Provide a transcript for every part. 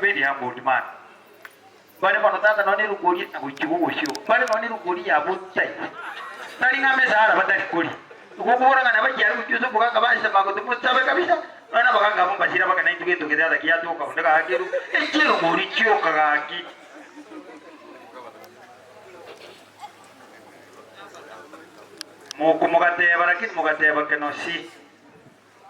kabedi yangu dimana bale bano tata none rugori na kuchibushyo bale none rugori ya butai nali ngame sara batali kuli ukubura ngana bajya kujuzo buganga basha magoto mustabe kabisa bana baganga bomba shira baka nayi tuge tuge dada kiya to ka ndaka hakeru ekiro muri kyo kagaki mugate barakit mugate bakenosi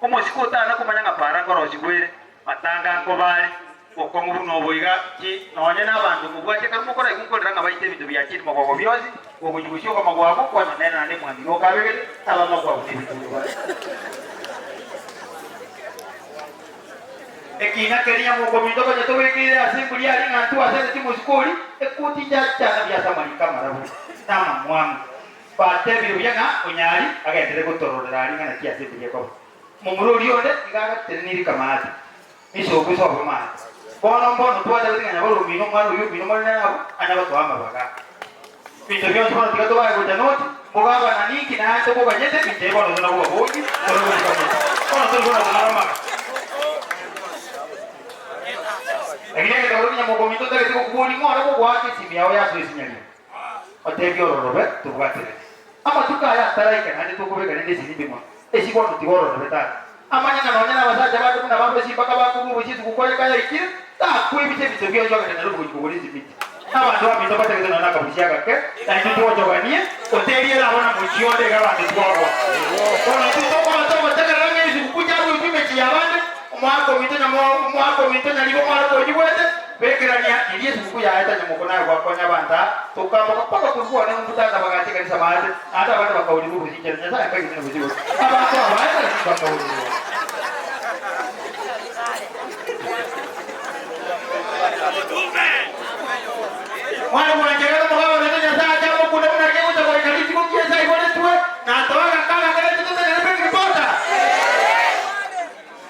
umusikota na kumanya ngapara ngorosi gwere matanga ngo bali oko mubuno boiga ki nonye nabantu mubwache karumukora ikunkorera ngabayite bintu byakiri magogo byozi ubujugusyo kwa magwabo kwa nena ne mwandi no kabegere aba magwabo bintu ekina keriya mukomito ko nyato wekire asimbuli ali ngantu asete musikoli ekuti jacha byasa malika marabu nama mwamu pate biruyaga onyali agendere gutororera ali ngana kiasi byeko mumururi onde igaga teniri kamati miso kuso kamati bono tuwa dawe nganya bolo mino mwana uyu mino mwana nabo anyaba to amabaga pinto byo twa tigato ba ko janoti mugaba na niki na hato ko ganyete pinte bono na ko bogi bono to bono na mama egine ke dawo nya mo komito dare ko kubuli mo ara ko kwake simiyao ya swesi nyani otebyo robe tubwatere ama tukaya taraika hadi to kubega nende sinibimo esibono tigoro robe ta amanya na nonyana basaja bado kuna mambo sibaka bakubu buchitu kukoye kaya ikire ta kwibite bitebyo joga na rugo kubulizi biti abantu bamito batageze nona kabusyaga ke na ndio wajoganie hoteli era abona muchiode gabande twabo kono tutoko batoba tagarange izukuja utume chiyabande mwako mito libo mwako jiwete bekerania iliye sukuya hata nyamukona kwa konya banda tukamba paka kuvuwa na mutaka bagati kanisa mahali hata banda bakaulibu buziche nyasa yakagi tena buziwe abantu abana bakaulibu mwana mwanjera mwana mwana nyasa ajabu kuna mwanake uta kwa kalisi kwa kiasa ibone tuwe na toa kala kala tuta na peke pota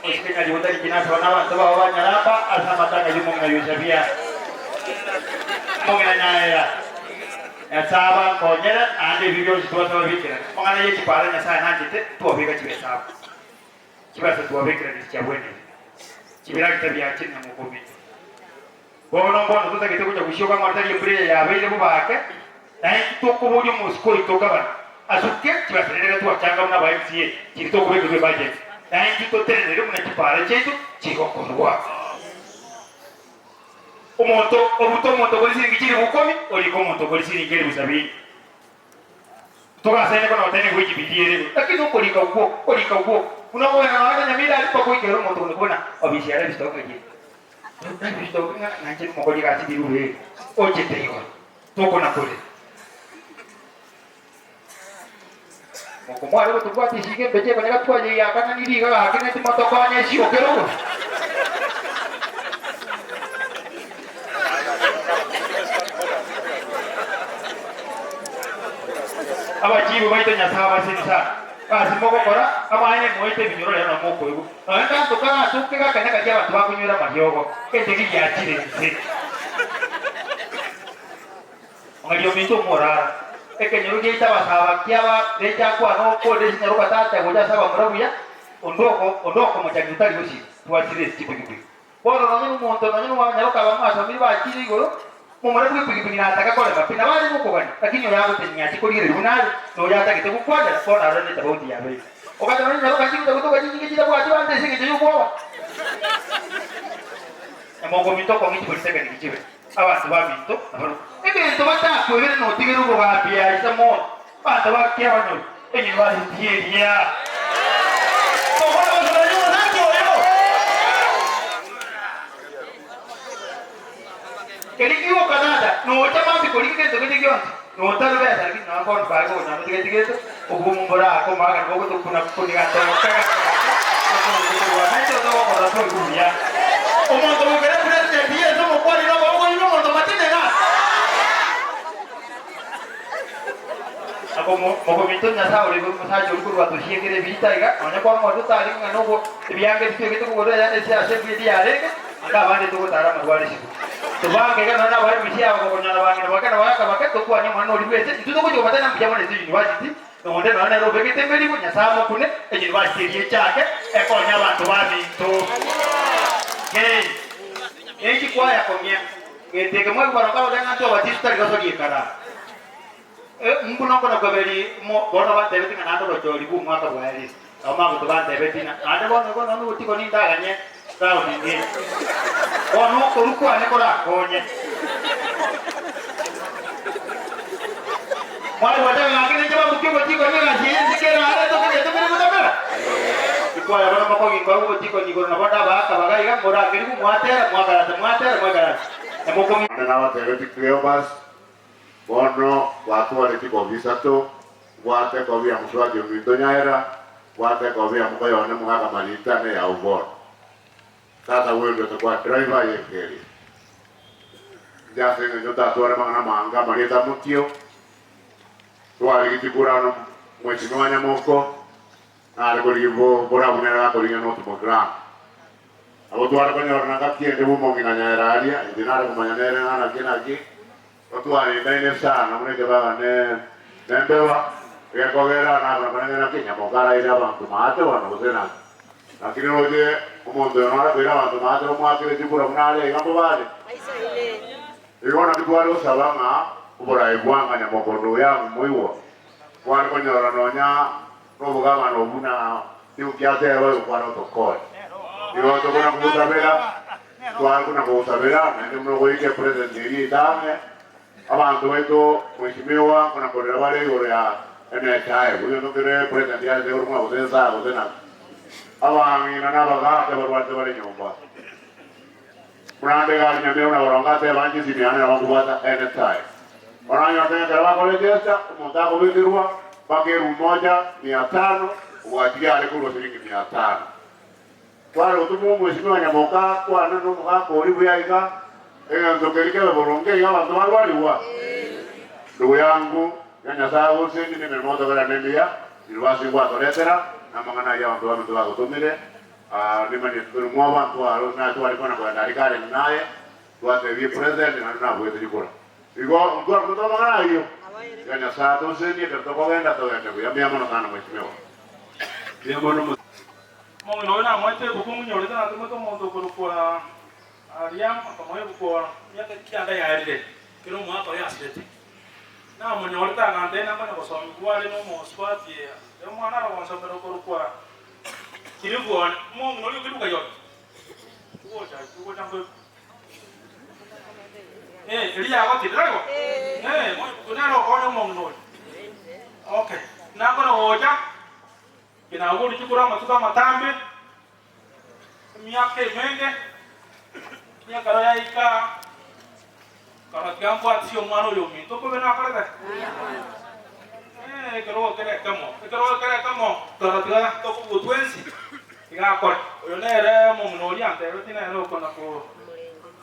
iskenya jiwota kina sawana watu wa nyarapa asamata yumo ngayusabia mongena nyaera ya saba konyera ande video zitwa sawa bikira mongana yechi pala nya sana ndite tuwabika chibe saba kibasa tuwabikira ni chabwene kibira kitabya chini na mukomito bono tutakite kuja kushoka martari mbere ya bele bubake naye tukubuli musko itokaba asuke kibasa rega tuwachanga na bayisie kitokubeke kwe budget naye kitoterere muna kipara chetu chikokorwa omonto obutomonto kolisiri kiri bukomi oliko omonto kolisiri ngeri busabini tukasene kono otene kuji bidiere lakini ukolika uko unakoya na wata nyamira alipa kuikero omonto unakona obishara bistoka je bistoka nanje mokolika asidirure oje teyo toko na kole mokomwari kutukwati shike beje banyaka twaje yakana niriga hakine timotokanye sio kero abajibu baito nyasaba sinisa kasi moko kora abane moite binyoro ya moko yugo anga tukana tukeka kana kajya abantu bakunyura mahyogo kete kijyakire nse ngaliyo minto morara ekenyuru geita basaba kyaba leja kwa no ko desi nyaruka tata goja saba murabuya ondoko mutagitari goshi twasire tipikipi boro nanyinu monto nanyinu wanyaruka bamasa muri bakiri goro mumurabuye pikipiki nataka kole mapina bali mukogani lakini yabo tenyati kolire runali no yata kite kukwada kona rone tabauti yabe okata nanyinu nyaruka kinga kutoka jingi kida kwa ati ande singe yuko amoko mitoko ngichi koliseka nikichiwe abantu babinto ebintu batakwebere notigera ubo babya isamo bantu bakya banyo enyi bali tiyeria ohola bazanyo nacho leo kelikiwo kanada no chama bikolike ndogete gyonzi no tarbe asali na kon bago na mtige tigeto obumbora ko maga ko to kuna kuniga to kaga ko nacho to ko rato kuya omondo bugere president biye so mo kwali no ko yo mondo matine na ako mo minto nyasa ole ko sajo ko wato hiegere bita iga onya ko mo to tari ngano ko biange bite ko ko ya ese ase bidi are anga bande to ko tara magwari shi to bange ga na ba misia ko nyana bange ba kana waka ba to ko anya mano liwese itu to ko jo batana mja mone university no onde na ro bege tembeli ko nyasa mo kune e university ye chake e ko nya bantu ba minto ke eji kwa ya komia eteke mwe baraka olenga to batista gasori kara mbuno kono kabeli mo bona ba tebe tinga nando joli bu mwaka bwa eli ama ko ba tebe tina ade bona ko no utiko ni ndaganye sawo ni ono ko ruko ane ko ra konye mwana wata ngakine jaba mukiko tiko ni ngaji sikera ade to kare to kare mutaba kwa ya bana mako ngiko ko tiko ni ko na bada ba ka bagai ga mora kiri bu mwatera mwagara emoko na wa tebe tikyo bas bono watu wale tiko visato wate ko vya mswaji mwito nyaera wate ko vya mkoyo ne mwaga malita ne ya ubora sasa wewe ndio utakuwa driver yekeli jase ndio tatwara mangana manga malita mutio twali kikurano mweshimiwa Nyamoko na alikolivo bora bunera ko linga no program abo twali konyorna kakiende bu mongi na nyaera alia indinare ko manyanere na kinaki otwali ndene sana muneke baba ne nembewa yakogera na bana kinya mogara ira bantu mate wana kuzena lakini oje umuntu yonara bira bantu mate omwakire tikura munale ngambo bale igona tibwalo sabanga ubora ibwanga Nyamokondo yangu muiwo kwani konyora nonya nobugama nobuna tiukiate ro kwano tokoi iwo tokona kutabera twali kuna kutabera na ndio mnogoike president iri dame abantu beto mweshimiwa kuna kodera wale yoro ya NHI uyo nokere president ya zero mwa uzenza uzena abangi na nabaga ke barwate bale nyomba murande gali nyameo na barongate banji simiane na bakubata NHI wananya tena kwa kolejesta umonda ko bidirwa bakeru 1,500 uwatia ale kulo shilingi 500 kwa utumu mweshimiwa Nyamoka kwa nano mukako olibu yaika nzokelike boronge ya bantu balwaliwa ndugu yangu nyanyasago sendi ne memoto kala nembia ilwasi kwa toletera na mangana ya bantu bakutumire ni mani tumu bantu alo na tu alikuwa kwa ndalikale naye tuate vi president na tunabwete jikora igo mtu akutoa mangana hiyo nyanyasago sendi ndio kwenda toyende ya miamono kana mheshimiwa miamono mongo na mwete bukungu nyoleta na tumoto moto kwa Ariam pamoja kwa miaka kianda ya ile kero mwaka ya asete na monyoleta ngande na mwana kwa kwa le no spati ya mwana wa sabero kwa kilivu mongo noli kiduka yote kwa tango ili ya wote ndio mongo kunalo kwa mongo noli okay na kuna hoja kina ngodi chukura matuka matambe miaka menge ya karo ya ika karo kiambo atio mwana yomi to ko bena kare karo kamo tara tiga to ko twensi iga ko yo nere mo mnori ante ro tina ro ko na ko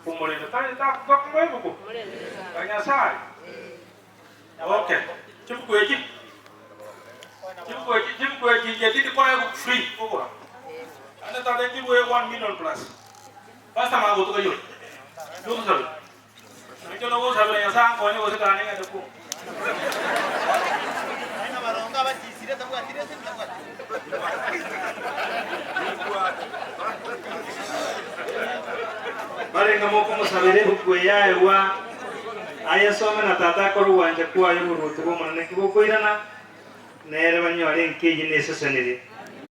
kumole ta ko ko ko kanya sai okay chipu ko ya didi kwa free ko ana ta den chipu 1 million plus basta mago to kayo dulu sabi nito no sabi na yasa ko ni ko sa kanin ada ko ay na maronga ba sira ta ko tire sin ta ko bare ngamo ko sabere ko ya ewa aya some na tata ko wanja ko ayo rutu ko manne ko irana nere banyo ale nke jine sesene